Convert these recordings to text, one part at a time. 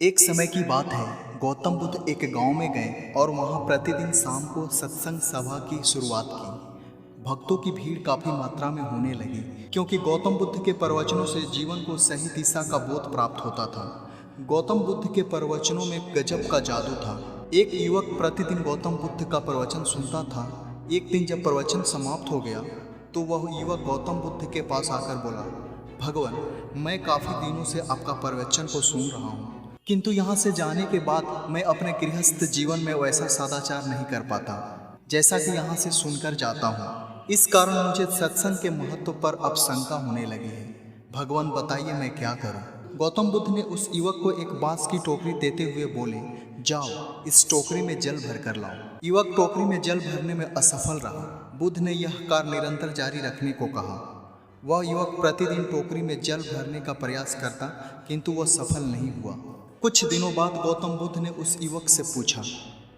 एक समय की बात है, गौतम बुद्ध एक गांव में गए और वहां प्रतिदिन शाम को सत्संग सभा की शुरुआत की। भक्तों की भीड़ काफी मात्रा में होने लगी क्योंकि गौतम बुद्ध के प्रवचनों से जीवन को सही दिशा का बोध प्राप्त होता था। गौतम बुद्ध के प्रवचनों में गजब का जादू था। एक युवक प्रतिदिन गौतम बुद्ध का प्रवचन सुनता था। एक दिन जब प्रवचन समाप्त हो गया तो वह युवक गौतम बुद्ध के पास आकर बोला, भगवान, मैं काफी दिनों से आपका प्रवचन को सुन रहा हूँ, किंतु यहाँ से जाने के बाद मैं अपने गृहस्थ जीवन में वैसा सदाचार नहीं कर पाता जैसा कि यहाँ से सुनकर जाता हूँ। इस कारण मुझे सत्संग के महत्व पर अब शंका होने लगी है। भगवान, बताइए मैं क्या करूँ। गौतम बुद्ध ने उस युवक को एक बांस की टोकरी देते हुए बोले, जाओ इस टोकरी में जल भर कर लाओ। युवक टोकरी में जल भरने में असफल रहा। बुद्ध ने यह कार्य निरंतर जारी रखने को कहा। वह युवक प्रतिदिन टोकरी में जल भरने का प्रयास करता, किंतु वह सफल नहीं हुआ। कुछ दिनों बाद गौतम बुद्ध ने उस युवक से पूछा,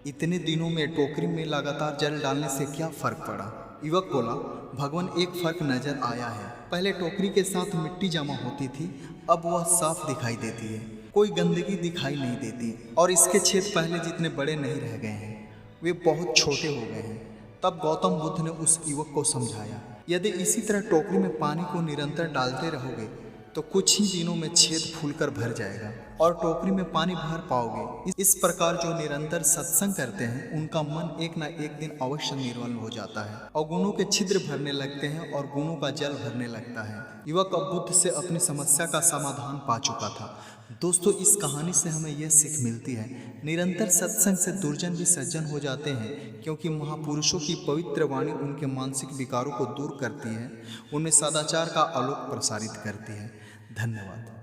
इतने दिनों में टोकरी में लगातार जल डालने से क्या फर्क पड़ा। युवक बोला, भगवान, एक फर्क नजर आया है। पहले टोकरी के साथ मिट्टी जमा होती थी, अब वह साफ दिखाई देती है, कोई गंदगी दिखाई नहीं देती और इसके छेद पहले जितने बड़े नहीं रह गए हैं, वे बहुत छोटे हो गए हैं। तब गौतम बुद्ध ने उस युवक को समझाया, यदि इसी तरह टोकरी में पानी को निरंतर डालते रहोगे तो कुछ ही दिनों में छेद फूलकर भर जाएगा और टोकरी में पानी भर पाओगे। इस प्रकार जो निरंतर सत्संग करते हैं उनका मन एक ना एक दिन अवश्य निर्मल हो जाता है और गुणों के छिद्र भरने लगते हैं और गुणों का जल भरने लगता है। युवक अब बुद्ध से अपनी समस्या का समाधान पा चुका था। दोस्तों, इस कहानी से हमें यह सीख मिलती है, निरंतर सत्संग से दुर्जन भी सज्जन हो जाते हैं, क्योंकि महापुरुषों की पवित्र वाणी उनके मानसिक विकारों को दूर करती है, उनमें सदाचार का आलोक प्रसारित करती है। धन्यवाद।